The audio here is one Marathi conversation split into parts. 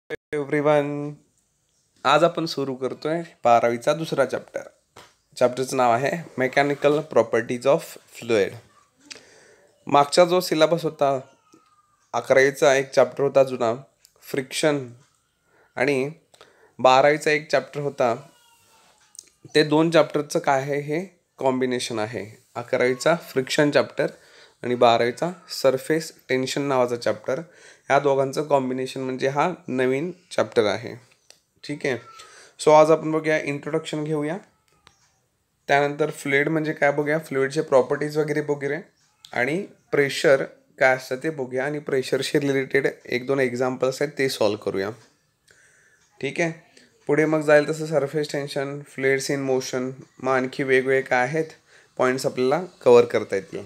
एव्हरीवन. आज आपण सुरू करतोय 12वीचा दुसरा चॅप्टर. चॅप्टरचं नाव आहे मेकॅनिकल प्रॉपर्टीज ऑफ फ्लुइड. मागचा जो सिलेबस होता 11वीचा एक चॅप्टर होता जुना फ्रिक्शन, आणि 12वीचा एक चॅप्टर होता. ते दोन चॅप्टरचं काय आहे हे कॉम्बिनेशन आहे. 11वीचा फ्रिक्शन चॅप्टर आणि 12वीचा सरफेस टेन्शन नावाचा चॅप्टर. ह्या दोघांचं कॉम्बिनेशन म्हणजे हा नवीन चॅप्टर आहे. ठीक आहे. सो आज आपण बघूया, इंट्रोडक्शन घेऊया, त्यानंतर फ्लुइड म्हणजे काय बघूया, फ्लुइडचे प्रॉपर्टीज वगैरे बघूया, आणि प्रेशर काय असतं ते बघूया, आणि प्रेशरशी रिलेटेड एक दोन एक्झाम्पल्स आहेत ते सॉल्व करूया. ठीक आहे. पुढे मग जाईल तसं surface tension, fluids in motion, मग आणखी वेगवेगळे काय आहेत पॉईंट्स आपल्याला कवर करता येतील.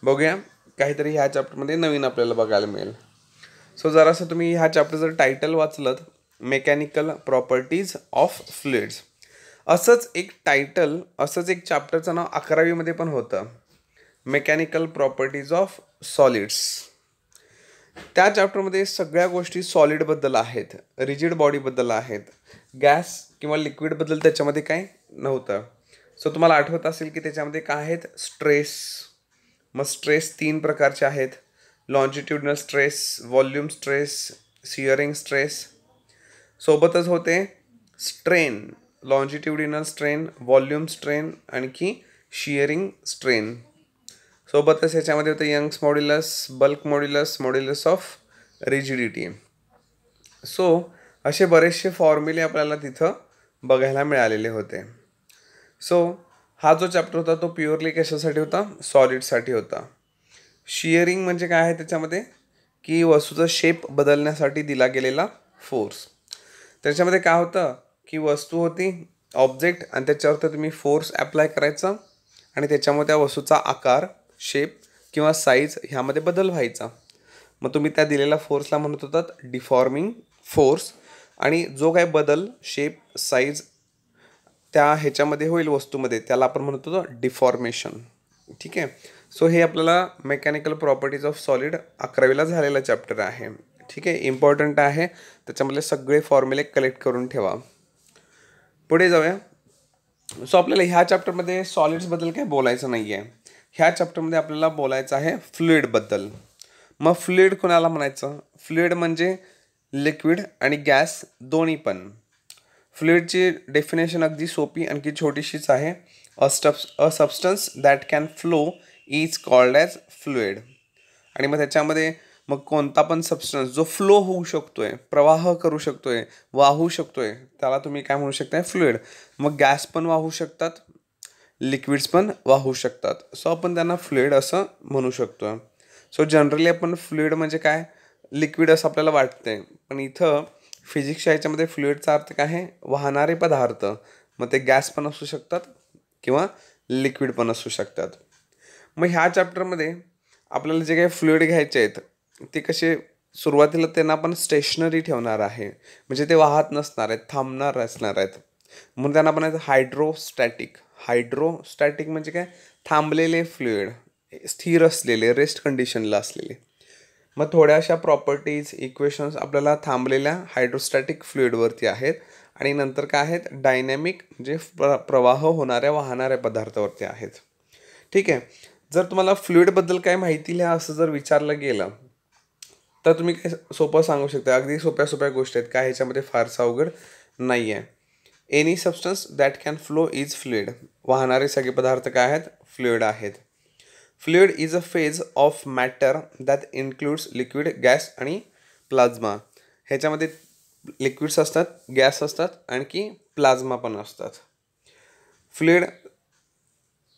बघूया काहीतरी ह्या चॅप्टरमध्ये नवीन आपल्याला बघायला मिळेल. सो जरासं तुम्ही ह्या चॅप्टरचं टायटल वाचलं, मेकॅनिकल प्रॉपर्टीज ऑफ फ्लुइड्स, असंच एक टायटल, असंच एक चॅप्टरचं नाव 11वीमध्ये पण होतं, मेकॅनिकल प्रॉपर्टीज ऑफ सॉलिड्स. त्या चॅप्टरमध्ये सगळ्या गोष्टी सॉलिडबद्दल आहेत, रिजिड बॉडीबद्दल आहेत. गॅस किंवा लिक्विडबद्दल त्याच्यामध्ये काय नव्हतं. सो तुम्हाला आठवत असेल की त्याच्यामध्ये काय आहेत, स्ट्रेस. मग स्ट्रेस 3 प्रकारचे आहेत, longitudinal stress, volume stress, shearing stress. सोबतच होते strain, longitudinal strain, volume strain, आणखी शिअरिंग स्ट्रेन. सोबतच ह्याच्यामध्ये होतं Young's modulus, bulk modulus, modulus of rigidity. So असे बरेचसे फॉर्म्युले आपल्याला तिथं बघायला मिळालेले होते. सो हा जो चॅप्टर होता तो प्युअरली कशासाठी होता, सॉलिडसाठी होता. शिअरिंग म्हणजे काय आहे त्याच्यामध्ये, की वस्तूचा शेप बदलण्यासाठी दिला गेलेला फोर्स. त्याच्यामध्ये काय होतं की वस्तू होती, ऑब्जेक्ट, आणि त्याच्यावर तुम्ही फोर्स ॲप्लाय करायचा, आणि त्याच्यामुळे त्या वस्तूचा आकार, शेप किंवा साईज ह्यामध्ये बदल व्हायचा. मग तुम्ही त्या दिलेल्या फोर्सला म्हणत होतात डिफॉर्मिंग फोर्स, आणि जो काय बदल शेप साईज त्या ह्याच्यामध्ये होईल वस्तूमध्ये त्याला आपण म्हणत होतो डिफॉर्मेशन. ठीक आहे. सो हे आपल्याला मेकॅनिकल प्रॉपर्टीज ऑफ सॉलिड 11वीला झालेला चॅप्टर आहे. ठीक आहे, इम्पॉर्टंट आहे, त्याच्यामधले सगळे फॉर्म्युले कलेक्ट करून ठेवा. पुढे जाऊया. सो आपल्याला ह्या चॅप्टरमध्ये सॉलिड्सबद्दल काही बोलायचं नाही आहे. ह्या चॅप्टरमध्ये आपल्याला बोलायचं आहे फ्लुइडबद्दल. मग फ्लुइड कोणाला म्हणायचं, फ्लुइड म्हणजे लिक्विड आणि गॅस दोन्ही पण. फ्लुइडची डेफिनेशन अगदी सोपी आणखी छोटीशीच आहे, अ substance that can flow is called as fluid. आणि मग त्याच्यामध्ये मग कोणता पण सबस्टन्स जो फ्लो होऊ शकतोय, प्रवाह करू शकतोय, वाहू शकतोय, त्याला तुम्ही काय म्हणू शकताय, फ्लुइड. मग गॅस पण वाहू शकतात, लिक्विड्स पण वाहू शकतात, सो आपण त्यांना फ्लुइड असं म्हणू शकतो. सो जनरली आपण फ्लुइड म्हणजे काय, लिक्विड असं आपल्याला वाटतंय, पण इथं फिजिक्सच्या ह्याच्यामध्ये फ्लुइडचा अर्थ काय आहे, वाहणारे पदार्थ. मग ते गॅस पण असू शकतात किंवा लिक्विड पण असू शकतात. मग ह्या चॅप्टरमध्ये आपल्याला जे काही फ्लुइड घ्यायचे आहेत ते कसे, सुरुवातीला त्यांना आपण स्टेशनरी ठेवणार आहे, म्हणजे ते वाहत नसणार आहेत, थांबणार असणार आहेत, म्हणून त्यांना आपण हायड्रोस्टॅटिक. हायड्रोस्टॅटिक म्हणजे काय, थांबलेले फ्लुइड, स्थिर असलेले, रेस्ट कंडिशनला असलेले. मग थोड्याशा प्रॉपर्टीज, इक्वेशन्स आपल्याला थांबलेल्या हायड्रोस्टॅटिक फ्लुइडवरती आहेत, आणि नंतर काय आहेत, डायनॅमिक म्हणजे प्रवाह होणाऱ्या वाहणाऱ्या पदार्थावरती आहेत. ठीक आहे. जर तुम्हाला फ्लुइडबद्दल काय माहिती लिहा असं जर विचारलं गेलं तर तुम्ही काय सोपं सांगू शकता, अगदी सोप्या सोप्या गोष्टी आहेत, काय ह्याच्यामध्ये फारसा अवघड नाही आहे. Any substance that can flow is fluid. वाहणारे सगळे पदार्थ काय आहेत, फ्लुइड आहेत. Fluid is a phase of matter that includes liquid, gas आणि प्लाझ्मा. ह्याच्यामध्ये लिक्विड्स असतात, गॅस असतात, आणखी प्लाझ्मा पण असतात. Fluid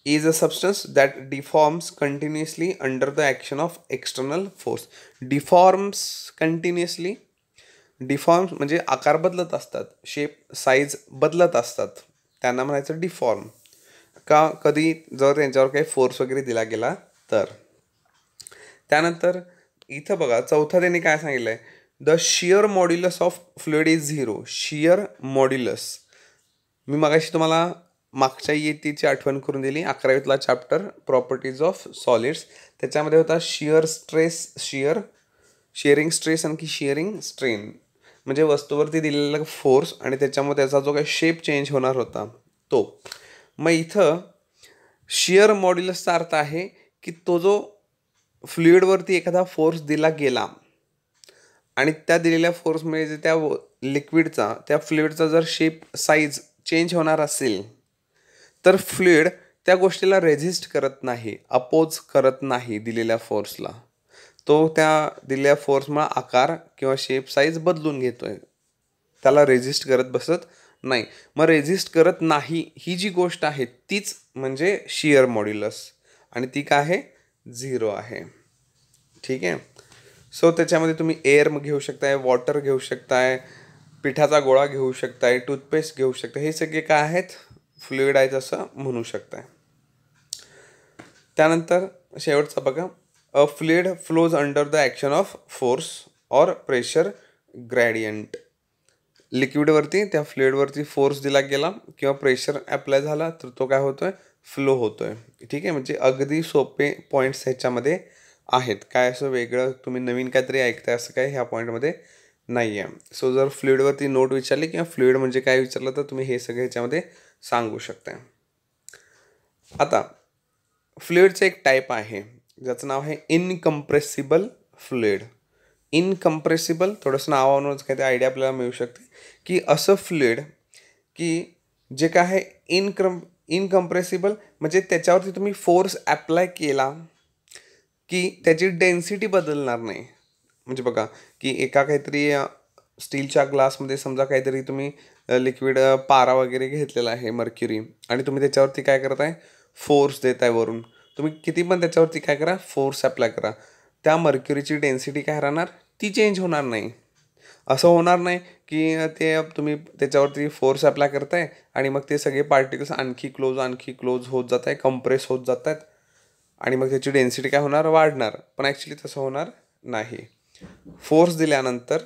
is a substance that deforms continuously under the action of external force. Deforms continuously. Deforms म्हणजे आकार बदलत असतात, शेप साईज बदलत असतात, त्यांना म्हणायचं डिफॉर्म. का, कधी जर त्यांच्यावर काही फोर्स वगैरे दिला गेला तर. त्यानंतर इथं बघा चौथा त्यांनी काय सांगितलं आहे, the shear modulus of fluid is 0. Shear modulus, मी मगाशी तुम्हाला मागच्या इयत्तेची आठवण करून दिली, 11वीतला चॅप्टर प्रॉपर्टीज ऑफ सॉलिड्स, त्याच्यामध्ये होता शिअर स्ट्रेस, शिअरिंग स्ट्रेस आणखी शिअरिंग स्ट्रेन. म्हणजे वस्तूवरती दिलेला फोर्स आणि त्याच्यामुळे त्याचा जो काही शेप चेंज होणार होता तो. मग इथं शिअर मॉड्युलसचा अर्थ आहे की तो जो फ्लुइडवरती एखादा फोर्स दिला गेला आणि त्या दिलेल्या फोर्समुळे त्या लिक्विडचा त्या फ्लुइडचा जर शेप साईज चेंज होणार असेल तर फ्लुइड त्या गोष्टीला रेझिस्ट करत नाही, अपोज करत नाही दिलेल्या फोर्सला. तो त्या दिलेल्या फोर्समुळे आकार किंवा शेप साईज बदलून घेतोय, त्याला रेझिस्ट करत बसत नाही. मग रेझिस्ट करत नाही ही जी गोष्ट आहे तीच म्हणजे शिअर मॉड्युलस आणि ती काय आहे 0 आहे. ठीक आहे. सो त्याच्यामध्ये तुम्ही एअर घेऊ शकताय, वॉटर घेऊ शकताय, पिठाचा गोळा घेऊ शकताय, टूथपेस्ट घेऊ शकताय. हे सगळे काय आहेत फ्लुइड आहेत असं म्हणू शकताय. त्यानंतर शेवटचा बघा, a fluid flows under the action of force or pressure gradient. लिक्विडवरती त्या फ्लुइडवरती फोर्स दिला गेला किंवा प्रेशर अप्लाय झाला तर तो काय होतोय फ्लो होतोय. ठीक आहे. म्हणजे अगदी सोपे पॉईंट्स ह्याच्यामध्ये आहेत. काय असं वेगळं तुम्ही नवीन काहीतरी ऐकताय असं काय ह्या पॉईंटमध्ये नाही आहे. सो जर फ्लुइडवरती नोट विचारली किंवा फ्लुइड म्हणजे काय विचारलं तर तुम्ही हे सगळे ह्याच्यामध्ये सांगू शकताय. आता फ्लुइडचं एक टाईप आहे ज्याचं नाव आहे इनकम्प्रेसिबल फ्लुइड. इनकम्प्रेसिबल थोडंसं नावावरूनच काहीतरी आयडिया आपल्याला मिळू शकते की असं फ्लुइड की जे काय आहे इनकम्प्रेसिबल म्हणजे त्याच्यावरती तुम्ही फोर्स ॲप्लाय केला की त्याची डेन्सिटी बदलणार नाही. म्हणजे बघा की एका काहीतरी स्टीलच्या ग्लासमध्ये समजा काहीतरी तुम्ही लिक्विड पारा वगैरे घेतलेला आहे मर्क्युरी आणि तुम्ही त्याच्यावरती काय करताय फोर्स देत आहे वरून. तुम्ही किती पण त्याच्यावरती काय करा फोर्स अप्लाय करा, त्या मर्क्युरीची डेन्सिटी काय राहणार ती चेंज होणार नाही. असं होणार नाही की ते तुम्ही त्याच्यावरती फोर्स अप्लाय करताय आणि मग ते सगळे पार्टिकल्स आणखी क्लोज होत जात आहे, कम्प्रेस होत जात आहेत आणि मग त्याची डेन्सिटी काय होणार वाढणार. पण ॲक्च्युली तसं होणार नाही. फोर्स दिल्यानंतर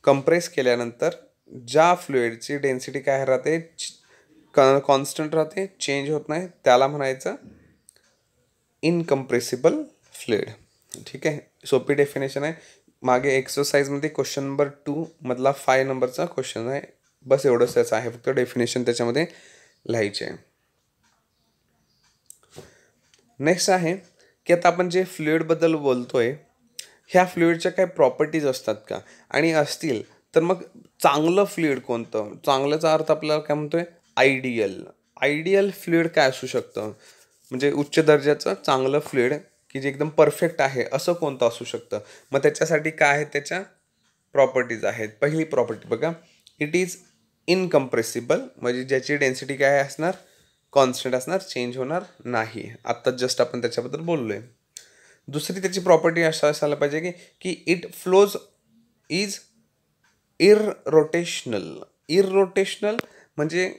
कंप्रेस केल्यानंतर ज्या फ्लुइडची डेन्सिटी काय राहते कॉन्स्टंट राहते, चेंज होत नाही, त्याला म्हणायचं इनकम्प्रेसिबल फ्लुइड. ठीक आहे. सोपी डेफिनेशन आहे. मागे एक्सरसाइजमध्ये क्वेश्चन नंबर 2 मधला 5 नंबरचा क्वेश्चन आहे. बस एवढंच त्याचं आहे, फक्त डेफिनेशन त्याच्यामध्ये लिहायचे आहे. नेक्स्ट आहे की आता आपण जे फ्लुइडबद्दल बोलतोय ह्या फ्लुइडच्या काही प्रॉपर्टीज असतात का, आणि असतील तर मग चांगलं फ्लुइड कोणतं. चांगल्याचा अर्थ आपल्याला काय म्हणतोय आयडियल फ्लुइड काय असू शकतं, म्हणजे उच्च दर्जाचं चांगलं फ्लुइड की जे एकदम परफेक्ट आहे असं कोणतं असू शकतं. मग त्याच्यासाठी काय आहेत त्याच्या प्रॉपर्टीज आहेत. पहिली प्रॉपर्टी बघा, इट इज इनकम्प्रेसिबल म्हणजे ज्याची डेन्सिटी काय असणार कॉन्स्टंट असणार, चेंज होणार नाही. आत्ता जस्ट आपण त्याच्याबद्दल बोललोय. दुसरी त्याची प्रॉपर्टी असा असायला पाहिजे की इट फ्लोज इज इररोटेशनल म्हणजे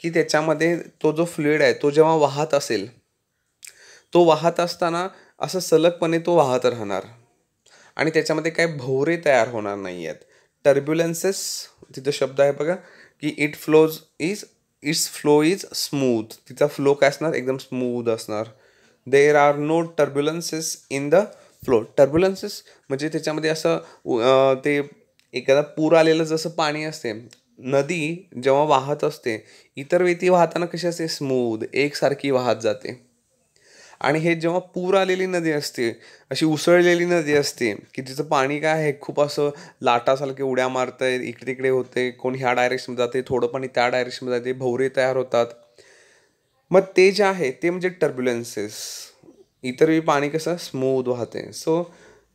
की त्याच्यामध्ये तो जो फ्लुइड आहे तो जेव्हा वाहत असेल तो वाहत असताना असं सलगपणे तो वाहत राहणार आणि त्याच्यामध्ये काही भोवरे तयार होणार नाही आहेत. टर्ब्युलन्सेस तिथं शब्द आहे बघा की इट्स फ्लो इज स्मूथ. तिचा फ्लो काय असणार एकदम स्मूथ असणार. There are no turbulences in the flow. Turbulences म्हणजे त्याच्यामध्ये असं ते एखादा पूर आलेलं जसं पाणी असते, नदी जेव्हा वाहत असते इतर वेळी वाहताना कशी असते स्मूथ एकसारखी वाहत जाते. आणि हे जेव्हा पूर आलेली नदी असते, अशी उसळलेली नदी असते की तिचं पाणी काय आहे खूप असं लाटासारखे उड्या मारतंय, इकडे तिकडे होते, कोण ह्या डायरेक्शनमध्ये जाते, थोडं पाणी त्या डायरेक्शनमध्ये जाते, भवरे तयार होतात. मग ते जे आहे ते म्हणजे टर्ब्युलन्सेस. इतर वेळी पाणी कसं स्मूथ वाहते. सो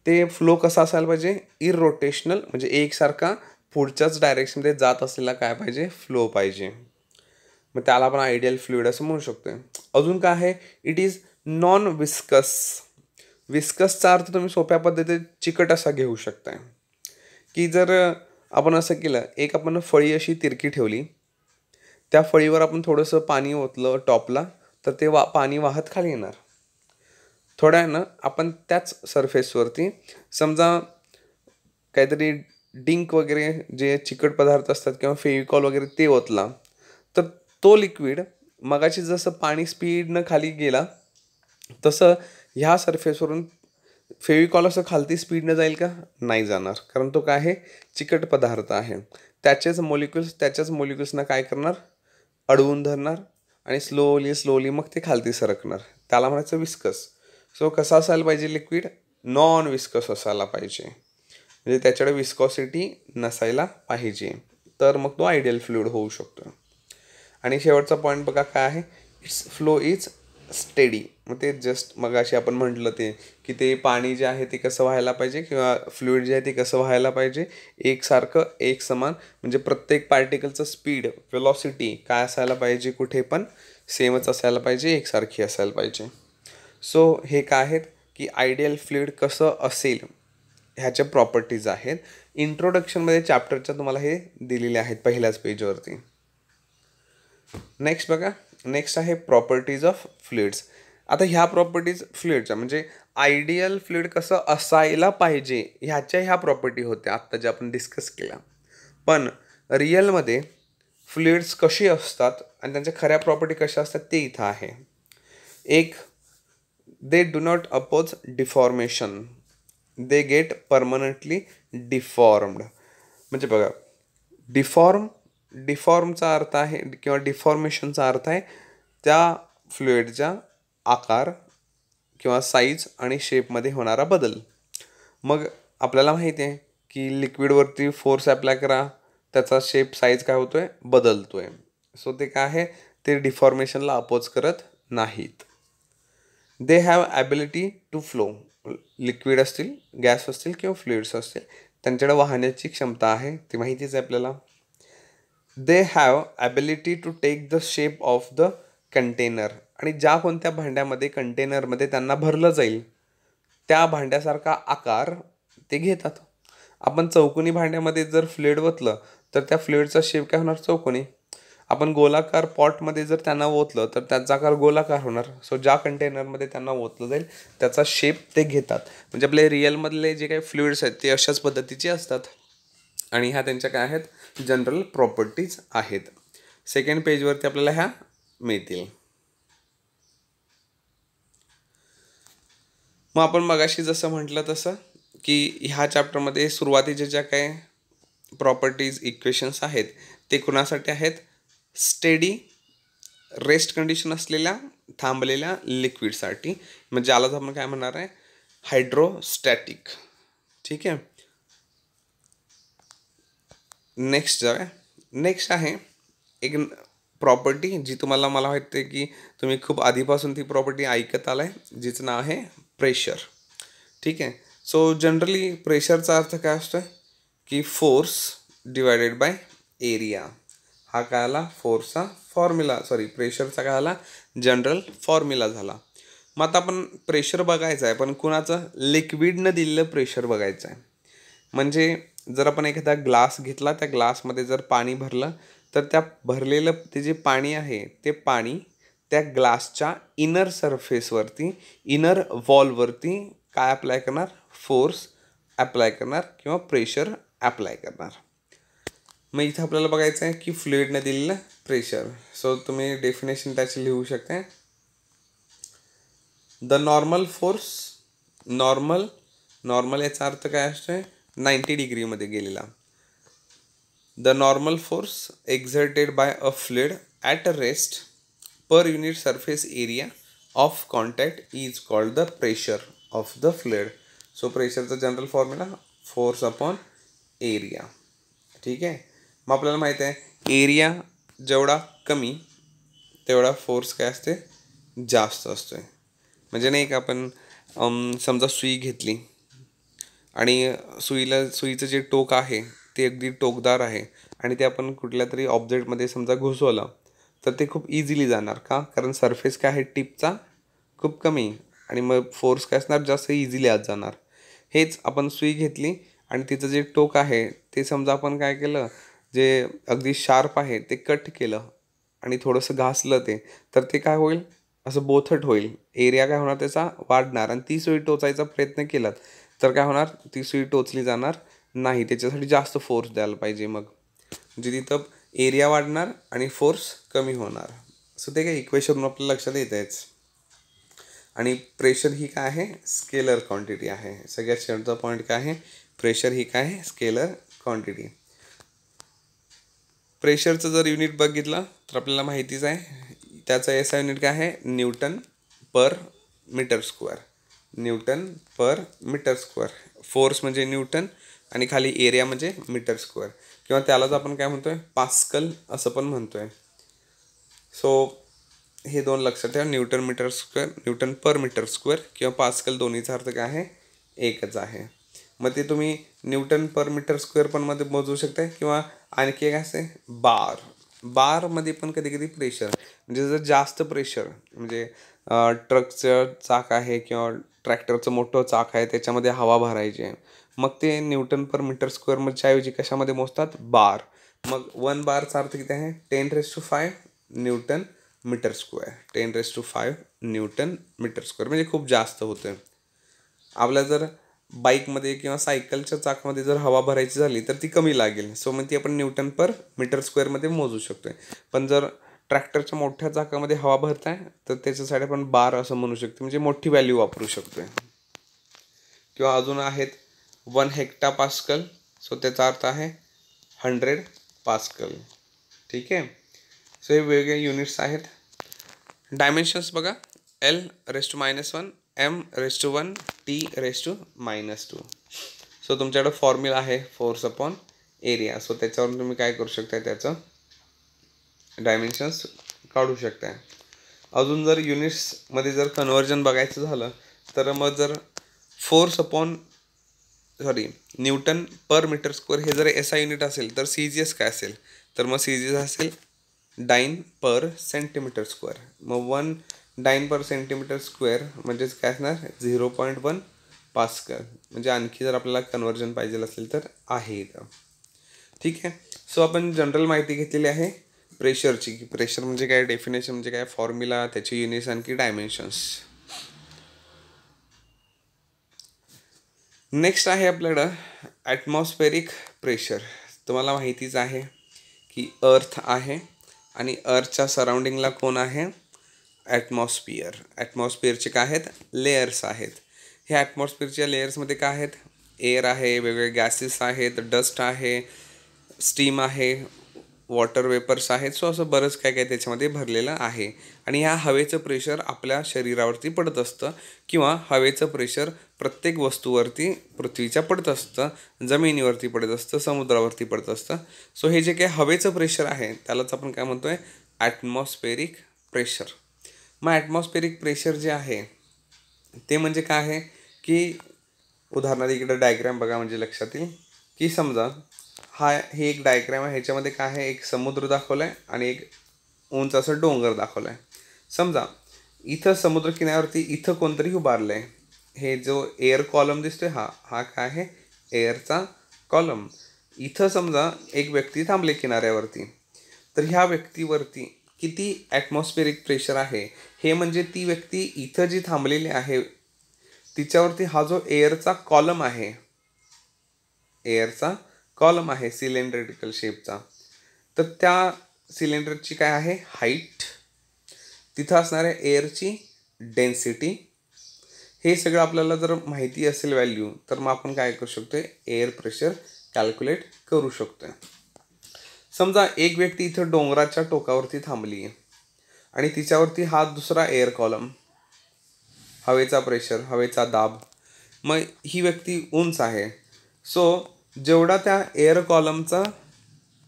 ते फ्लो कसा असायला पाहिजे इररोटेशनल म्हणजे एकसारखा पुढच्याच डायरेक्शनमध्ये जात असलेला काय पाहिजे फ्लो पाहिजे. मग त्याला आपण आयडियल फ्लुइड असं म्हणू शकतोय. अजून काय आहे इट इज नॉन विस्कस. विस्कसचा अर्थ तुम्ही सोप्या पद्धतीने चिकट असा घेऊ शकताय की जर आपण असं केलं, एक आपण फळी अशी तिरकी ठेवली, त्या फळीवर आपण थोडंसं पाणी ओतलं टॉपला तर ते पाणी वाहत खाली येणार. थोड्या ना आपण त्याच सरफेसवरती समजा काहीतरी डिंक वगैरे जे चिकट पदार्थ असतात किंवा फेविकॉल वगैरे ते ओतला तर तो लिक्विड मगाशी जसं पाणी स्पीडनं खाली गेला तसं ह्या सरफेसवरून फेविकॉल असं खालती स्पीडनं जाईल का? नाही जाणार, कारण तो काय आहे, चिकट पदार्थ आहे. त्याच्याच मॉलिक्युल्सना काय करणार, अडवून धरणार आणि स्लोली स्लोली मग ते खालती सरकणार. त्याला म्हणायचं विस्कस. सो कसं असायला पाहिजे लिक्विड? नॉन विस्कस असायला पाहिजे, म्हणजे त्याच्याकडे विस्कॉसिटी नसायला पाहिजे, तर मग तो आयडियल फ्लुइड होऊ शकतो. आणि शेवटचा पॉईंट बघा काय आहे, इट्स फ्लो इज स्टेडी. मग ते जस्ट मग अशी आपण म्हटलं ते की ते पाणी जे आहे ते कसं व्हायला पाहिजे, किंवा फ्लुइड जे आहे ते कसं व्हायला पाहिजे, एकसारखं एक समान, म्हणजे प्रत्येक पार्टिकलचं स्पीड वेलॉसिटी काय असायला पाहिजे, कुठे पण सेमच असायला पाहिजे, एकसारखी असायला पाहिजे. सो हे काय आहेत की आयडियल फ्लुइड कसं असेल ह्याच्या प्रॉपर्टीज आहेत. इंट्रोडक्शनमध्ये चॅप्टरच्या तुम्हाला हे दिलेले आहेत पहिल्याच पेजवरती. नेक्स्ट बघा, नेक्स्ट आहे प्रॉपर्टीज ऑफ फ्लुइड्स. आता ह्या प्रॉपर्टीज फ्लुइडच्या म्हणजे आयडियल फ्लुइड कसं असायला पाहिजे ह्या प्रॉपर्टी होत्या आत्ता ज्या आपण डिस्कस केल्या. पण रिअलमध्ये फ्लुइड्स कशी असतात आणि त्यांच्या खऱ्या प्रॉपर्टी कशा असतात ते इथं आहे. एक, they do not oppose deformation, they get permanently deformed. म्हणजे बघा, डिफॉर्मचा अर्थ आहे किंवा डिफॉर्मेशनचा अर्थ आहे त्या फ्लुइडच्या आकार किंवा साईज आणि शेपमध्ये होणारा बदल. मग आपल्याला माहिती आहे की लिक्विडवरती फोर्स अप्लाय करा, त्याचा शेप साईज काय होतोय, बदलतोय. सो ते काय आहे, ते डिफॉर्मेशनला अपोज करत नाहीत. They have ability to flow. Liquid असतील, गॅस असतील किंवा फ्लुइड्स असतील, त्यांच्याकडे वाहण्याची क्षमता आहे, ती माहितीच आहे आपल्याला. They have ability to take the shape of the container. आणि ज्या कोणत्या भांड्यामध्ये कंटेनरमध्ये त्यांना भरलं जाईल त्या भांड्यासारखा आकार ते घेतात. आपण चौकोनी भांड्यामध्ये जर फ्लुइड ओतलं तर त्या फ्लुइडचा शेप काय होणार, चौकोनी. आपण गोलाकार पॉटमध्ये जर त्यांना ओतलं तर त्याचा आकार गोलाकार होणार. सो ज्या कंटेनरमध्ये त्यांना ओतलं जाईल त्याचा शेप ते घेतात. म्हणजे आपले रिअलमधले जे काही फ्लुइड्स आहेत ते अशाच पद्धतीचे असतात. आणि ह्या त्यांच्या काय आहेत, जनरल प्रॉपर्टीज आहेत. सेकंड पेजवरती आपल्याला ह्या मिळतील. मग आपण मगाशी जसं म्हटलं तसं की ह्या चॅप्टरमध्ये सुरुवातीच्या ज्या काही प्रॉपर्टीज इक्वेशन्स आहेत ते कुणासाठी आहेत, स्टेडी रेस्ट कंडिशन असलेल्या थांबलेल्या लिक्विडसाठी, म्हणजे ज्यालाच आपण काय म्हणणार आहे, हायड्रोस्टॅटिक. ठीक आहे. नेक्स्ट आहे एक प्रॉपर्टी जी तुम्हाला, मला वाटते की तुम्ही खूप आधीपासून ती प्रॉपर्टी ऐकत आलाय, जिचं नाव आहे प्रेशर. ठीक आहे. सो जनरली प्रेशरचा अर्थ काय असतो की फोर्स डिवायडेड बाय एरिया. हा काय आला, फोर्सचा फॉर्म्युला, प्रेशरचा काय आला, जनरल फॉर्म्युला झाला. मग आता आपण प्रेशर बघायचं आहे, पण कुणाचं, लिक्विडनं दिलेलं प्रेशर बघायचं आहे. म्हणजे जर आपण एखादा ग्लास घेतला, त्या ग्लासमध्ये जर पाणी भरलं तर त्या भरलेलं ते जे पाणी आहे ते पाणी त्या ग्लासच्या इनर सरफेसवरती, इनर वॉलवरती काय अप्लाय करणार, फोर्स अप्लाय करणार किंवा प्रेशर अप्लाय करणार. मग इथं आपल्याला बघायचं आहे की फ्लुइडने दिलेलं प्रेशर. सो तुम्ही डेफिनेशन त्याची लिहू शकता. द नॉर्मल फोर्स, नॉर्मल याचा अर्थ काय असतोय, 90 डिग्रीमध्ये गेलेला. The normal force exerted by a fluid at a rest per unit surface area of contact is called the pressure of the fluid. So प्रेशरचा general formula force upon area. ठीक आहे. मग आपल्याला माहिती आहे एरिया जेवढा कमी तेवढा फोर्स काय असते, जास्त असतो. म्हणजे नाही का, आपण समजा सुई घेतली आणि सुईचं जे टोक आहे ते अगदी टोकदार आहे आणि ते आपण कुठल्या तरी ऑब्जेक्टमध्ये समजा घुसवलं तर ते खूप इझिली जाणार. का? कारण सरफेस काय आहे टिपचा खूप कमी, आणि मग फोर्स काय असणार, जास्त इझिली आत जाणार. हेच आपण सुई घेतली आणि तिचं जे टोक आहे ते समजा आपण काय केलं, जे अगदी शार्प आहे ते कट केलं आणि थोडंसं घासलं तर ते काय होईल, असं बोथट होईल. एरिया काय होणार त्याचा, वाढणार. आणि ती सुई टोचायचा प्रयत्न केलात तर काय होणार, ती सुई टोचली जाणार नाही. त्याच्यासाठी जास्त फोर्स द्यायला पाहिजे. मग म्हणजे तिथं एरिया वाढणार आणि फोर्स कमी होणार. सो ते काय इक्वेशन आपल्याला लक्षात येत आहेच. आणि प्रेशर ही काय आहे, स्केलर क्वांटिटी आहे. सगळ्यात शेवटचा पॉईंट काय आहे, प्रेशर ही काय आहे, स्केलर क्वांटिटी. प्रेशरचं जर युनिट बघितलं तर आपल्याला माहितीच आहे, त्याचं एस आय युनिट काय आहे, न्यूटन पर मीटर स्क्वेअर. न्यूटन पर मीटर स्क्वेअर. फोर्स म्हणजे न्यूटन आणि खाली एरिया म्हणजे मीटर स्क्वेअर, किंवा त्यालाच आपण काय म्हणतोय, पास्कल असं पण म्हणतोय. सो हे दोन लक्षात ठेवा, न्यूटन मीटर स्क्वेअर, न्यूटन पर मीटर स्क्वेअर किंवा पास्कल, दोन्हीचा अर्थ काय आहे, एकच आहे. मग ते तुम्ही न्यूटन पर मीटर स्क्वेअर पण मध्ये मोजू शकता, किंवा आणखी एक असते बार. बारमध्ये पण कधी कधी प्रेशर, म्हणजे जर जास्त प्रेशर, म्हणजे ट्रकचं चाक आहे किंवा ट्रॅक्टरचं मोठं चाक आहे, त्याच्यामध्ये हवा भरायची आहे, मग ते न्यूटन पर मीटर स्क्वेअरच्या ऐवजी कशामध्ये मोजतात, बार. मग 1 बारचा अर्थ किती आहे, 10⁵ newton metre square. 10⁵ newton metre square, म्हणजे खूप जास्त होतं. आपल्या जर बाईकमध्ये किंवा सायकलच्या चाकमध्ये जर हवा भरायची झाली तर ती कमी लागेल, सो मग ती आपण न्यूटन पर मीटर स्क्वेअरमध्ये मोजू शकतोय. पण जर ट्रॅक्टरच्या मोठ्या चाकामध्ये हवा भरताय तर त्याच्यासाठी आपण बार असं म्हणू शकतो, म्हणजे मोठी व्हॅल्यू वापरू शकतोय. किंवा अजून आहेत 1 हेक्टापास्कल, सो त्याचा अर्थ आहे 100 पास्कल. ठीक आहे. सो हे वेगवेगळे युनिट्स आहेत. डायमेन्शन्स बघा, L⁻⁻1 M⁻1 T⁻². सो तुमच्याकडे फॉर्म्युला आहे फोर्स अपॉन एरिया. सो त्याच्यावरून तुम्ही काय करू शकताय, त्याचं डायमेन्शन्स काढू शकताय. अजून जर युनिट्समध्ये जर कन्व्हर्जन बघायचं झालं तर मग जर न्यूटन पर मीटर स्क्वेअर हे जर एस आय युनिट असेल तर CGS काय असेल, तर मग CGS असेल डाईन पर सेंटीमीटर स्क्वेअर. मग 1 डाईन पर सेंटीमीटर स्क्वेअर म्हणजेच काय असणार, 0.1 पास्कल. म्हणजे आणखी जर आपल्याला कन्व्हर्जन पाहिजे असेल तर आहे इथं. ठीक आहे. सो आपण जनरल माहिती घेतलेली आहे प्रेशरची, की प्रेशर म्हणजे काय, डेफिनेशन म्हणजे काय, फॉर्म्युला, त्याचे युनिट्स, आणखी डायमेन्शन्स. नेक्स्ट आहे आपल्याकडं ॲटमॉस्फेरिक प्रेशर. तुम्हाला माहितीच आहे की अर्थ आहे आणि अर्थच्या सराउंडिंगला कोण आहे, ॲटमॉस्फिअर. ॲटमॉस्फिअरचे काय आहेत, लेयर्स आहेत. ह्या ॲटमॉस्फिअरच्या लेयर्समध्ये काय आहेत, एअर आहे, वेगवेगळे गॅसेस आहेत, डस्ट आहे, स्टीम आहे, वॉटर वेपर्स आहेत. सो असं बरंच काय काय त्याच्यामध्ये भरलेलं आहे. आणि ह्या हवेचं प्रेशर आपल्या शरीरावरती पडत असतं, किंवा हवेचं प्रेशर प्रत्येक वस्तूवरती पृथ्वीच्या पडत असतं, जमिनीवरती पडत असतं, समुद्रावरती पडत असतं. सो हे जे काही हवेचं प्रेशर आहे त्यालाच आपण काय म्हणतोय, ॲटमॉस्फेरिक प्रेशर. मग ॲटमॉस्फेरिक प्रेशर जे आहे ते म्हणजे काय आहे, की उदाहरणार्थ इकडं डायग्राम बघा, म्हणजे लक्षात येईल की समजा हे एक डायग्राम आहे, ह्याच्यामध्ये काय आहे, एक समुद्र दाखवला आहे आणि एक उंच असं डोंगर दाखवला आहे. समजा इथं समुद्र किनाऱ्यावरती इथं कोणतरी उभारलं आहे. हे जो एअर कॉलम दिसतोय हा काय आहे, एअरचा कॉलम. इथं समजा एक व्यक्ती थांबले किनाऱ्यावरती, तर ह्या व्यक्तीवरती किती ॲटमॉस्फेरिक प्रेशर आहे, हे म्हणजे ती व्यक्ती इथं जी थांबलेली आहे तिच्यावरती हा जो एअरचा कॉलम आहे, एअरचा कॉलम आहे सिलेंड्रिकल शेपचा, तर त्या सिलेंडरची काय आहे, हाईट, तिथं असणाऱ्या एअरची डेन्सिटी, हे सगळं आपल्याला जर माहिती असेल व्हॅल्यू, तर मग आपण काय करू शकतोय, एअर प्रेशर कॅल्क्युलेट करू शकतोय. समजा एक व्यक्ती इथं डोंगराच्या टोकावरती थांबली आहे आणि तिच्यावरती हा दुसरा एअर कॉलम, हवेचा प्रेशर, हवेचा दाब. मग ही व्यक्ती उंच आहे, सो जेवढा त्या एअर कॉलमचा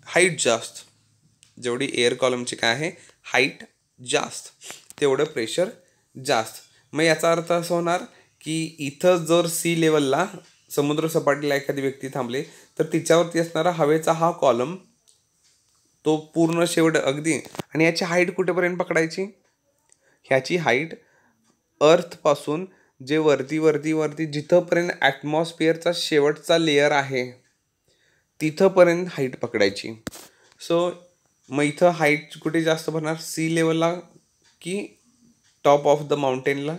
हाईट जास्त, जेवढी एअर कॉलमची काय आहे, हाईट जास्त, तेवढं प्रेशर जास्त. मग याचा अर्थ असं होणार की इथं जर सी लेवलला, समुद्र सपाटीला एखादी व्यक्ती थांबली तर तिच्यावरती असणारा हवेचा हा कॉलम तो पूर्ण शेवट अगदी, आणि याची हाईट कुठेपर्यंत पकडायची, ह्याची हाईट अर्थपासून जे वरती जिथंपर्यंत ॲटमॉस्फिअरचा शेवटचा लेयर आहे तिथंपर्यंत हाईट पकडायची. सो मग इथं हाईट कुठे जास्त भरणार, सी लेवलला की टॉप ऑफ द माउंटेनला.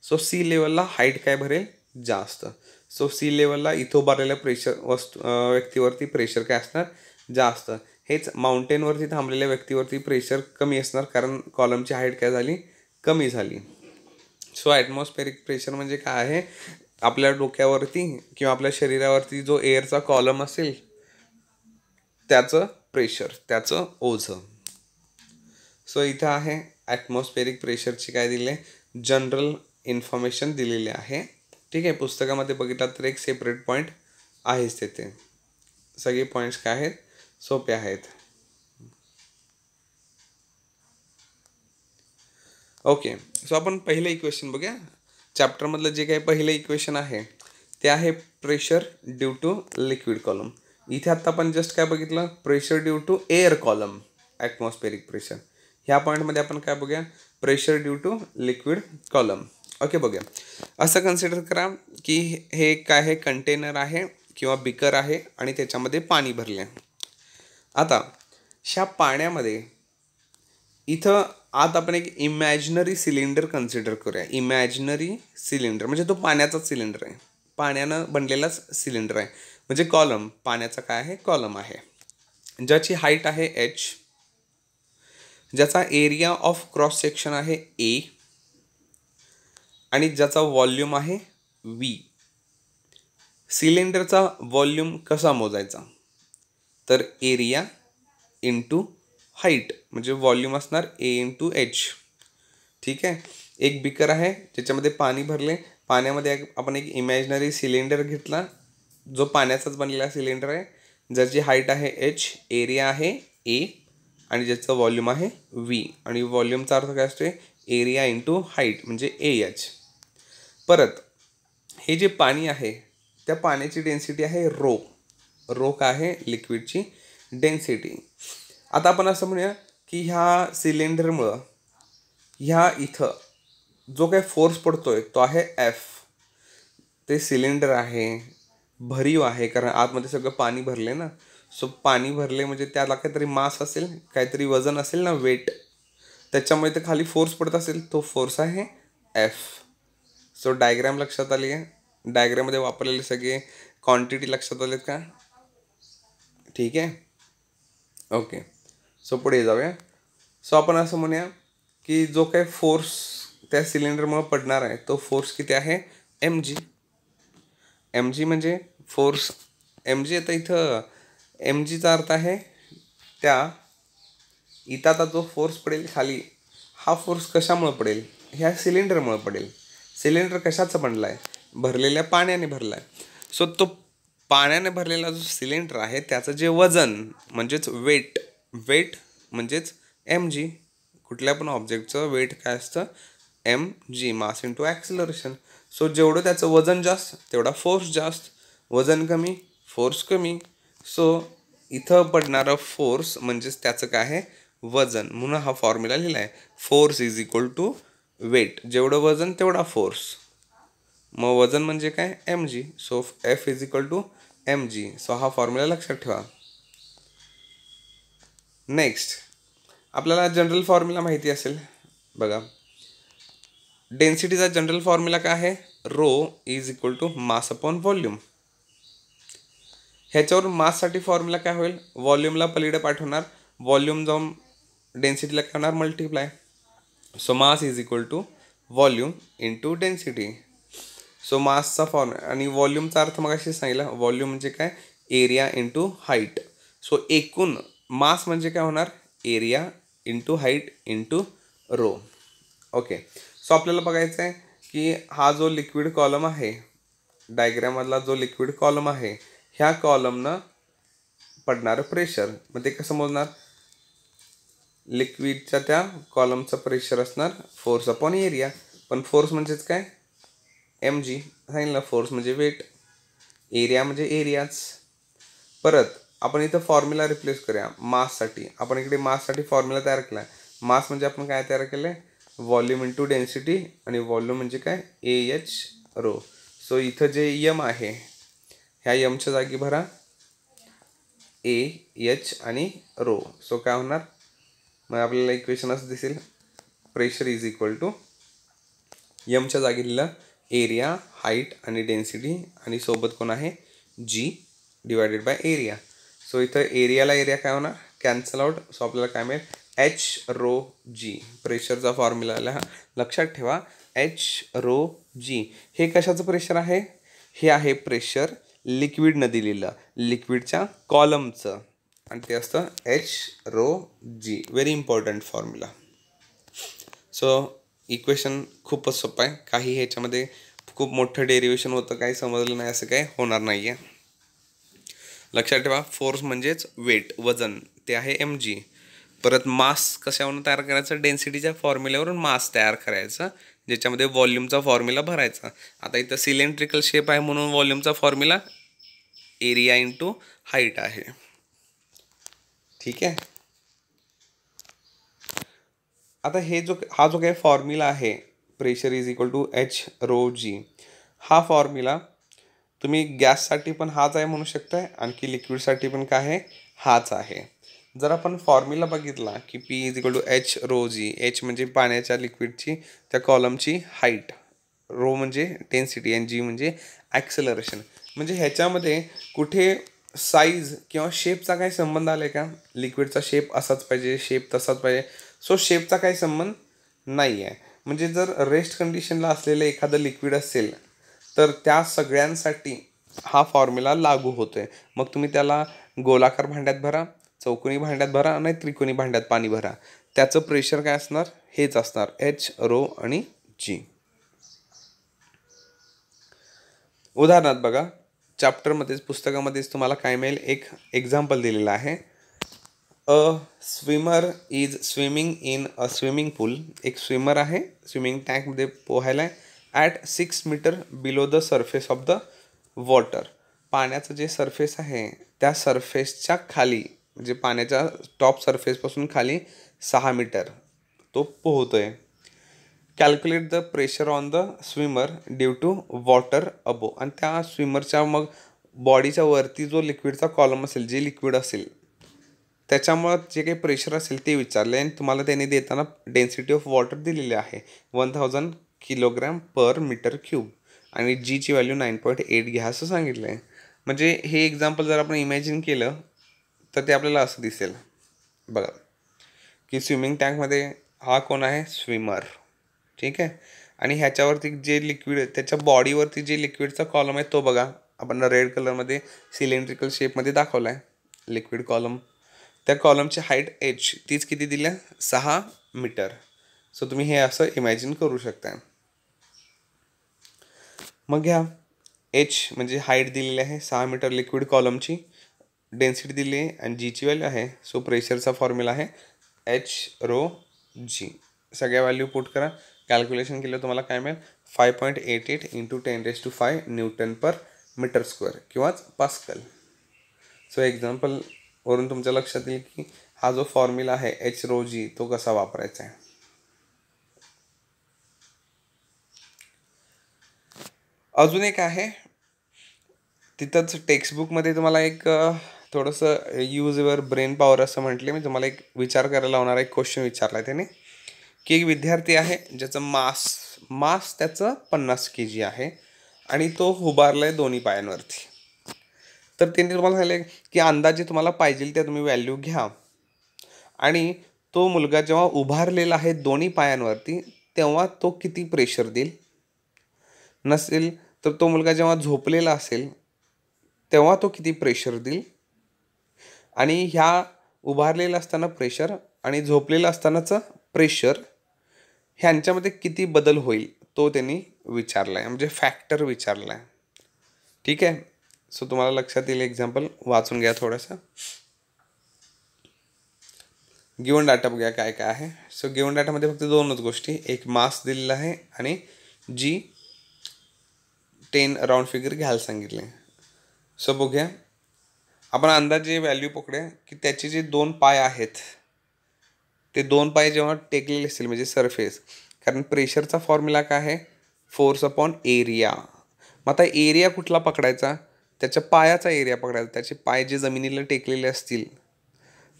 सो सी लेवलला हाईट काय भरेल, जास्त. सो सी लेवलला इथं उभारलेल्या व्यक्तीवरती प्रेशर काय असणार, जास्त. हेच माउंटेनवरती थांबलेल्या व्यक्तीवरती प्रेशर कमी असणार, कारण कॉलमची हाईट काय झाली, कमी झाली. सो ॲटमॉस्फेरिक प्रेशर म्हणजे काय आहे, आपल्या डोक्यावरती किंवा आपल्या शरीरावरती जो एअरचा कॉलम असेल त्याचं प्रेशर, त्याचं ओझं. सो इथं आहे ॲटमॉस्फेरिक प्रेशरची काय दिले, जनरल इन्फॉर्मेशन दिलेली आहे. ठीक आहे, पुस्तकामध्ये बघितलं तर एक सेपरेट पॉईंट आहेच तेथे. सगळे पॉईंट्स काय आहेत, सोपे आहेत. ओके, सो आपण पहिलं इक्वेशन बघूया. चॅप्टरमधलं जे काही पहिलं इक्वेशन आहे ते आहे pressure due to liquid column. इथे आत्ता आपण जस्ट काय बघितलं, pressure due to air column, atmospheric pressure. ह्या पॉईंटमध्ये आपण काय बघूया, pressure due to liquid column. Okay, बघूया. असं कन्सिडर करा की हे काय आहे, कंटेनर आहे किंवा बिकर आहे आणि त्याच्यामध्ये पाणी भरले. आता ह्या पाण्यामध्ये इथं आत आपण एक इमॅजिनरी सिलेंडर कन्सिडर करूया. इमॅजिनरी सिलेंडर म्हणजे तो पाण्याचा सिलेंडर आहे, पाण्यानं बनलेलाच सिलेंडर आहे. म्हणजे कॉलम, पाण्याचा काय आहे, कॉलम आहे, ज्याची हाईट आहे h, ज्याचा एरिया ऑफ क्रॉस सेक्शन आहे a आणि ज्याचा व्हॉल्यूम आहे v. सिलेंडरचा व्हॉल्यूम कसा मोजायचा, तर एरिया इंटू हाईट म्हणजे व्हॉल्यूम असणार a इंटू h. ठीक आहे, एक बिकर आहे ज्याच्यामध्ये पाणी भरले, पाण्यामध्ये आपण एक इमॅजिनरी सिलेंडर घेतला जो पाण्याचाच बनलेला सिलेंडर आहे, ज्याची हाईट आहे h, एरिया आहे a आणि ज्याचं व्हॉल्यूम आहे v. आणि व्हॉल्यूमचा अर्थ काय असतो, एरिया इंटू हाईट म्हणजे ah. परत हे जे पाणी आहे त्या पाण्याची डेन्सिटी आहे रो. रो काय आहे, लिक्विडची डेन्सिटी. आता आपण असं म्हणूया की ह्या सिलेंडरमुळं ह्या इथं जो काही फोर्स पडतोय तो आहे F. ते सिलेंडर आहे, भरीव आहे कारण आतमध्ये सगळं पाणी भरले ना. सो पाणी भरले म्हणजे त्याला काहीतरी मास असेल, काहीतरी वजन असेल ना, वेट, त्याच्यामुळे ते खाली फोर्स पडत असेल, तो फोर्स आहे F. सो डायग्राम लक्षात आली आहे, डायग्राममध्ये वापरलेले सगळे क्वांटिटी लक्षात आलेत का, ठीक आहे. ओके, सो पुढे जाऊया. सो आपण असं म्हणूया की जो काही फोर्स त्या सिलेंडरमुळे पडणार आहे तो फोर्स किती आहे, mg. mg म्हणजे फोर्स, mg. आता इथं mgचा अर्थ आहे त्या इथं आता जो फोर्स पडेल खाली, हा फोर्स कशामुळे पडेल, ह्या सिलेंडरमुळे पडेल. सिलेंडर कशाचा बनला आहे, भरलेल्या पाण्याने भरला आहे. सो तो पाण्याने भरलेला जो सिलेंडर आहे त्याचं जे वजन म्हणजेच वेट, वेट म्हणजेच mg. कुठल्या पण ऑब्जेक्टचं वेट काय असतं, mg, mass into acceleration. So जेवढं त्याचं वजन जास्त तेवढा फोर्स जास्त, वजन कमी फोर्स कमी. सो इथं पडणारं फोर्स म्हणजेच त्याचं काय आहे, वजन. म्हणून हा फॉर्म्युला लिहिला आहे, force is equal to weight. जेवढं वजन तेवढा फोर्स. मग वजन म्हणजे काय, mg. So F is equal to mg. So हा फॉर्म्युला लक्षात ठेवा. नेक्स्ट आपल्याला जनरल फॉर्म्युला माहिती असेल बघा. डेन्सिटीचा जनरल फॉर्म्युला काय आहे, rho is equal to mass upon volume. ह्याच्यावर माससाठी फॉर्म्युला काय होईल, व्हॉल्यूमला पलीकडे पाठवणार, व्हॉल्यूम जाऊन डेन्सिटीला काय होणार, multiply. So mass is equal to volume into density. So मासचा फॉर्म आणि व्हॉल्यूमचा अर्थ मग अशी सांगितलं, व्हॉल्यूम म्हणजे काय, एरिया इंटू हाईट. सो एकूण मास म्हणजे काय होणार, area into height into rho. Okay, so आपल्याला बघायचं आहे की हा जो लिक्विड कॉलम आहे, डायग्राममधला जो लिक्विड कॉलम आहे, ह्या कॉलमनं पडणारं प्रेशर, मग ते कसं मोजणार, लिक्विडच्या त्या कॉलमचं प्रेशर असणार फोर्स अपॉन एरिया. पण फोर्स म्हणजेच काय, mg सांगितलं, फोर्स म्हणजे वेट, एरिया म्हणजे एरियाच. परत आपण इथं फॉर्म्युला रिप्लेस करूया माससाठी. आपण इकडे माससाठी फॉर्म्युला तयार केला आहे. मास म्हणजे आपण काय तयार केलं आहे, व्हॉल्यूम इंटू डेन्सिटी आणि व्हॉल्यूम म्हणजे काय, ah रो. सो इथं जे यम आहे ह्या यमच्या जागी भरा ah आणि रो. सो काय होणार, मग आपल्याला इक्वेशन असं दिसेल, प्रेशर इज इक्वल टू यमच्या जागी लिहिलं एरिया, हाईट आणि डेन्सिटी आणि सोबत कोण आहे, g divided by area. So इथं एरियाला एरिया काय होणार, कॅन्सल आउट. सो आपल्याला काय मिळेल, h रो g. प्रेशरचा फॉर्म्युला लक्षात ठेवा, HρG. हे कशाचं प्रेशर आहे? हे आहे प्रेशर लिक्विडनं दिलेलं, लिक्विडच्या कॉलमचं, आणि ते असतं HρG. Very important formula. So equation खूपच सोपं आहे. काही ह्याच्यामध्ये खूप मोठं डेरिवेशन होतं, काही समजलं नाही असं काही होणार नाही आहे. लक्षात ठेवा, फोर्स म्हणजेच वेट, वजन, ते आहे mg. परत मास कशावरून तयार करायचं? डेन्सिटीच्या फॉर्म्युल्यावरून मास तयार करायचं, ज्याच्यामध्ये व्हॉल्यूमचा फॉर्म्युला भरायचा. आता इथं सिलेंड्रिकल शेप आहे म्हणून व्हॉल्यूमचा फॉर्म्युला एरिया इंटू हाईट आहे. ठीक आहे. आता हा जो काही फॉर्म्युला आहे, pressure is equal to HρG, हा फॉर्म्युला तुम्ही गॅससाठी पण हाच आहे म्हणू शकताय, आणखी लिक्विडसाठी पण काय आहे? हाच आहे. जर आपण फॉर्म्युला बघितला की P is equal to HρG, H म्हणजे पाण्याच्या लिक्विडची त्या कॉलमची हाईट, रो म्हणजे डेन्सिटी आणि G म्हणजे ॲक्सेलरेशन. म्हणजे ह्याच्यामध्ये कुठे साईज किंवा शेपचा काही संबंध आला आहे का? लिक्विडचा शेप असाच पाहिजे, शेप तसाच पाहिजे, सो शेपचा काही संबंध नाही आहे. म्हणजे जर रेस्ट कंडिशनला असलेलं एखादं लिक्विड असेल तर त्या सगळ्यांसाठी हा फॉर्म्युला लागू होतोय. मग तुम्ही त्याला गोलाकार भांड्यात भरा, चौकोनी भांड्यात भरा, नाही त्रिकोणी भांड्यात पाणी भरा, त्याचं प्रेशर काय असणार? हेच असणार, Hρ आणि G. उदाहरणार्थ बघा, चॅप्टरमध्येच, पुस्तकामध्येच तुम्हाला काय मिळेल? एक एक्झाम्पल दिलेलं आहे. A swimmer is swimming in a swimming pool. एक स्विमर आहे, स्विमिंग टँकमध्ये पोहायला आहे, at 6 metre below the surface of the water. पाण्याचं जे सरफेस आहे त्या सरफेसच्या खाली, म्हणजे पाण्याच्या टॉप सरफेसपासून खाली 6 मीटर तो पोहतोय. Calculate the pressure on the swimmer due to water above. आणि त्या स्विमरच्या मग बॉडीच्या वरती जो लिक्विडचा कॉलम असेल, जे लिक्विड असेल त्याच्यामुळं जे काही प्रेशर असेल ते विचारले, आणि तुम्हाला त्याने देताना डेन्सिटी ऑफ वॉटर दिलेली आहे 1000 किलोग्रॅम पर मीटर क्यूब, आणि Gची व्हॅल्यू 9.8 घ्या असं सांगितलं आहे. म्हणजे हे एक्झाम्पल जर आपण इमॅजिन केलं तर ते आपल्याला असं दिसेल बघा, की स्विमिंग टँकमध्ये हा कोण आहे? स्विमर. ठीक आहे. आणि ह्याच्यावरती जे लिक्विड, त्याच्या बॉडीवरती जे लिक्विडचा कॉलम आहे तो बघा, आपण रेड कलरमध्ये सिलेंड्रिकल शेपमध्ये दाखवला आहे लिक्विड कॉलम. त्या कॉलमची हाईट H, तीच किती दिल्या? 6 मीटर. सो तुम्ही हे असं इमॅजिन करू शकता. मग घ्या, H म्हणजे हाईट दिलेली आहे 6 मीटर लिक्विड कॉलमची, डेन्सिटी दिली आहे आणि Gची व्हॅल्यू आहे. सो प्रेशरचा फॉर्म्युला आहे HρG. सगळ्या व्हॅल्यू पुट करा, कॅल्क्युलेशन केलं तुम्हाला काय मिळेल? 5.88 इंटू 10⁵ न्यूटन पर मीटर स्क्वेअर किंवा पास्कल. सो एक्झाम्पलवरून तुमच्या लक्षात येईल की हा जो फॉर्म्युला आहे HρG तो कसा वापरायचा आहे. अजून एक आहे, तिथंच टेक्स्टबुकमध्ये तुम्हाला एक थोडंसं यूज युअर ब्रेन पॉवर असं म्हटले. मी तुम्हाला एक विचार करायला लावणारा एक क्वेश्चन विचारला आहे त्याने, की एक विद्यार्थी आहे ज्याचं मास त्याचं 50 kg आहे आणि तो उभारला आहे दोन्ही पायांवरती. तर त्यांनी तुम्हाला सांगितलं की अंदाजे तुम्हाला पाहिजे त्या तुम्ही व्हॅल्यू घ्या, आणि तो मुलगा जेव्हा उभारलेला आहे दोन्ही पायांवरती तेव्हा तो किती प्रेशर देईल. नसेल तर तो मुलगा जेव्हा झोपलेला असेल तेव्हा तो किती प्रेशर देईल, आणि ह्या उभारलेला असताना प्रेशर आणि झोपलेलं असतानाचं प्रेशर ह्यांच्यामध्ये किती बदल होईल तो त्यांनी विचारला आहे, म्हणजे फॅक्टर विचारला आहे. ठीक आहे. सो तुम्हाला लक्षात येईल. एक्झाम्पल वाचून घ्या थोडंसं. गिवन डाटा बघूया काय काय आहे. सो गिवन डाटामध्ये फक्त दोनच गोष्टी, एक मास दिलेला आहे आणि G 10 राऊंड फिगर घ्यायला सांगितले. सो बघूया, आपण अंदाजे व्हॅल्यू पकडूया की त्याचे जे 2 पाय आहेत ते 2 पाय जेव्हा टेकलेले असतील म्हणजे सरफेस, कारण प्रेशरचा फॉर्म्युला काय आहे? Force upon area. मग आता एरिया कुठला पकडायचा? त्याच्या पायाचा एरिया पकडायचा. त्याचे पाय जे जमिनीला टेकलेले असतील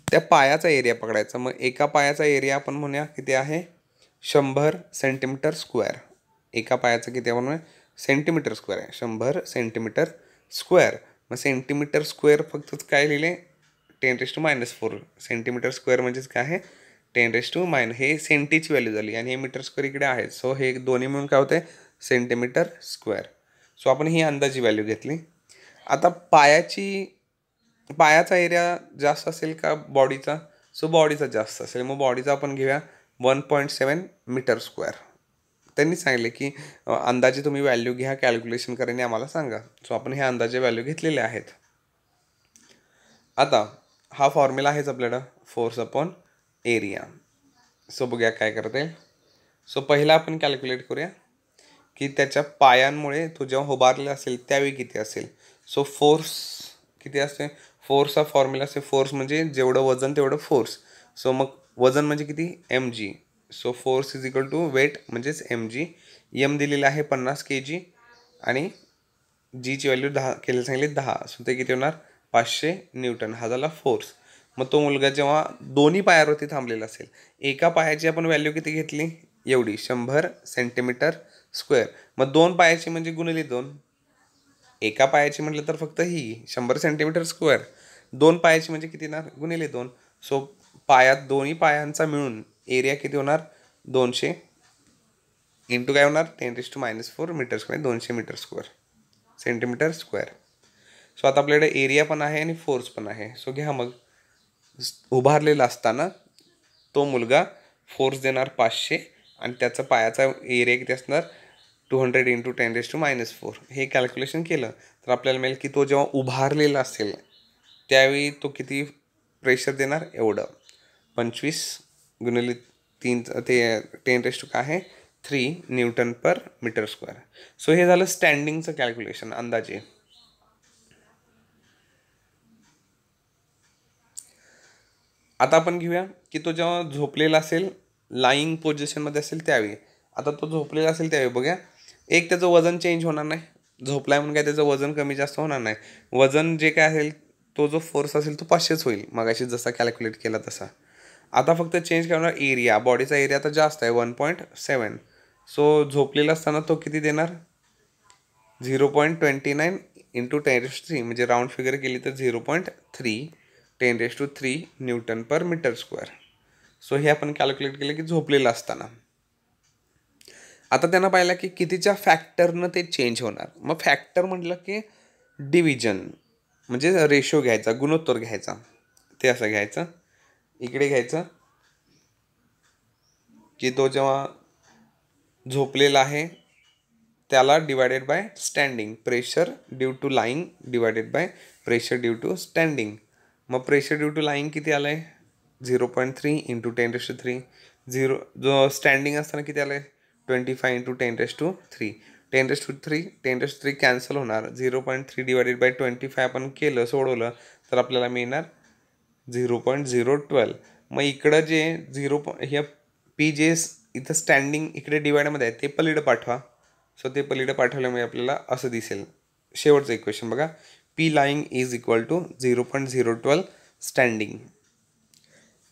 त्या पायाचा एरिया पकडायचा. मग एका पायाचा एरिया आपण म्हणूया किती आहे? 100 सेंटीमीटर स्क्वेअर. एका पायाचं किती म्हणूया? सेंटीमीटर स्क्वेअर आहे, 100 सेंटीमीटर स्क्वेअर. मग सेंटीमीटर स्क्वेअर फक्त काय लिहिले? 10⁻⁴. सेंटीमीटर स्क्वेअर म्हणजेच काय आहे? 10⁻⁻. हे सेंटीची व्हॅल्यू झाली आणि हे मीटर स्क्वेअर इकडे आहे. सो हे दोन्ही मिळून काय होते सेंटीमीटर स्क्वेअर. सो आपण ही अंदाजी व्हॅल्यू घेतली. आता पायाचा एरिया जास्त असेल का बॉडीचा? सो बॉडीचा जास्त असेल. मग बॉडीचा आपण घेऊया 1.7 मीटर स्क्वेअर. त्यांनी सांगितले की अंदाजे तुम्ही व्हॅल्यू घ्या, कॅल्क्युलेशन करायने आम्हाला सांगा. सो आपण हे अंदाजे व्हॅल्यू घेतलेले आहेत. आता हा फॉर्म्युला आहेच आपल्याला फोर्स अपॉन एरिया. सो बघूया काय करता येईल. सो पहिला आपण कॅल्क्युलेट करूया की त्याच्या पायांमुळे तो जेव्हा उभारलेला असेल त्यावेळी किती असेल. सो फोर्स किती असते? फोर्सचा फॉर्म्युला असते, फोर्स म्हणजे जेवढं वजन तेवढं फोर्स. सो मग वजन म्हणजे किती? mg. So force is equal to weight म्हणजेच mg. m दिलेलं आहे 50 kg आणि जीची व्हॅल्यू 10 केली सांगितली 10. सो ते किती होणार? 500 न्यूटन. हा झाला फोर्स. मग तो मुलगा जेव्हा दोन्ही पायावरती थांबलेला असेल, एका पायाची आपण व्हॅल्यू किती घेतली? एवढी 100 सेंटीमीटर स्क्वेअर. मग 2 पायाची म्हणजे गुणिले 2. एका पायाची म्हटलं तर फक्त ही 100 सेंटीमीटर स्क्वेअर. 2 पायाची म्हणजे किती येणार? गुणिले 2. सो दोन्ही पायांचा मिळून एरिया किती होणार? 200 इंटू काय होणार? 10⁻⁻4 metre square. 200 metre square centimetre square. So आता आपल्याकडे एरिया पण आहे आणि फोर्स पण आहे. सो घ्या मग. उभारलेला असताना तो मुलगा फोर्स देणार 500 आणि त्याचा पायाचा एरिया किती असणार? 200 इंटू 10⁻⁻4. हे कॅल्क्युलेशन केलं तर आपल्याला मिळेल की तो जेव्हा उभारलेला असेल त्यावेळी तो किती प्रेशर देणार? एवढं 25 गुणिले 3 ते 10⁻3 न्यूटन पर मीटर स्क्वेअर. सो हे झालं स्टँडिंगचं कॅल्क्युलेशन अंदाजे. आता आपण घेऊया की तो जेव्हा झोपलेला असेल, लाईंग पोझिशनमध्ये असेल त्यावेळी. आता तो झोपलेला असेल त्यावेळी बघूया. एक त्याचं वजन चेंज होणार नाही. झोपलाय म्हणून काय त्याचं वजन कमी जास्त होणार नाही. वजन जे काय असेल तो जो फोर्स असेल तो 500च होईल, मगाशी जसा कॅल्क्युलेट केला तसा. आता फक्त चेंज करणार एरिया. बॉडीचा एरिया तर जास्त आहे 1.7. सो झोपलेला असताना तो किती देणार? 0.29 इंटू 10⁻3 म्हणजे राऊंड फिगर केली तर 0.3 10⁻3 न्यूटन पर मीटर स्क्वेअर. सो हे आपण कॅल्क्युलेट केलं की झोपलेलं असताना. आता त्यांना पाहिलं की कितीच्या फॅक्टरनं ते चेंज होणार. मग फॅक्टर म्हटलं की डिव्हिजन म्हणजे रेशो घ्यायचा, गुणोत्तर घ्यायचा. ते असं घ्यायचं, इकडे घ्यायचं की तो जेव्हा झोपलेला आहे त्याला divided by standing. Pressure due to lying divided by pressure due to standing. मग प्रेशर ड्यू टू लाईंग किती आलं आहे? 0.3 इंटू 10⁻3. जो स्टँडिंग असताना किती आलं आहे? 25 इंटू 10⁻3. 10⁻3 कॅन्सल होणार. 0.3 डिवायडेड बाय 25 आपण केलं, सोडवलं तर आपल्याला मिळणार 0.012. मग इकडं जे हे पी जे इथं स्टँडिंग इकडे डिवाइडमध्ये आहे ते पलीकडे पाठवा. सो ते पलीकडे पाठवल्यामुळे आपल्याला असं दिसेल. शेवटचं इक्वेशन बघा. P lying is equal to 0.012 standing.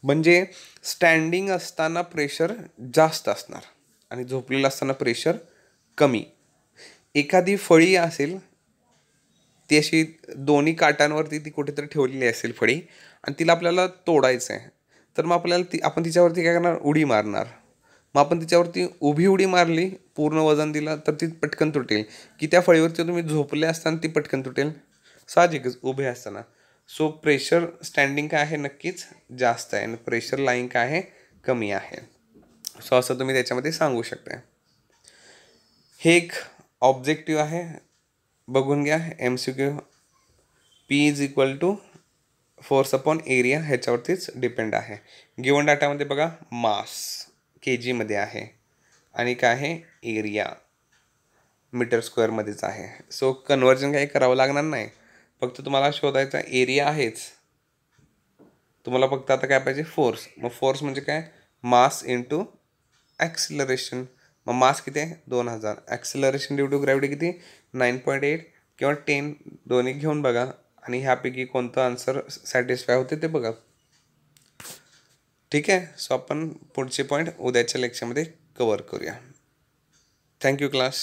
म्हणजे स्टँडिंग असताना प्रेशर जास्त असणार आणि झोपलेलं असताना प्रेशर कमी. एखादी फळी असेल ती अशी दोन्ही काटांवरती ती कुठेतरी ठेवलेली असेल फळी आणि तिला आपल्याला तोडायचं आहे. तर मग आपल्याला आपण तिच्यावरती काय करणार? उडी मारणार. मग आपण तिच्यावरती उभी उडी मारली, पूर्ण वजन दिलं तर ती पटकन तुटेल. की त्या फळीवरती तुम्ही झोपले असताना ती पटकन तुटेल? साहजिकच उभे असताना. सो प्रेशर स्टँडिंग काय आहे? नक्कीच जास्त आहे आणि प्रेशर लाईंग काय आहे? कमी आहे. सो असं तुम्ही त्याच्यामध्ये सांगू शकता. हे एक ऑब्जेक्टिव्ह आहे, बघून घ्या. MCQ. P is equal to force upon area ह्याच्यावरतीच डिपेंड आहे. गिवन डाटामध्ये बघा मास kgमध्ये आहे आणि काय आहे? एरिया मीटर स्क्वेअरमध्येच आहे. सो कन्व्हर्जन काही करावं लागणार नाही. फक्त तुम्हाला शोधायचा एरिया आहेच. तुम्हाला फक्त आता काय पाहिजे? फोर्स. मग फोर्स म्हणजे काय? Mass into acceleration. मग मास किती आहे? 2000. ॲक्सिलरेशन ड्यू टू ग्रॅव्हिटी किती? 9.8 किंवा 10 दोन्ही घेऊन बघा आणि ह्यापैकी कोणतं आन्सर सॅटिस्फाय होते ते बघा. ठीक आहे. सो आपण पुढचे पॉईंट उद्याच्या लेक्चरमध्ये कवर करूया. Thank you class.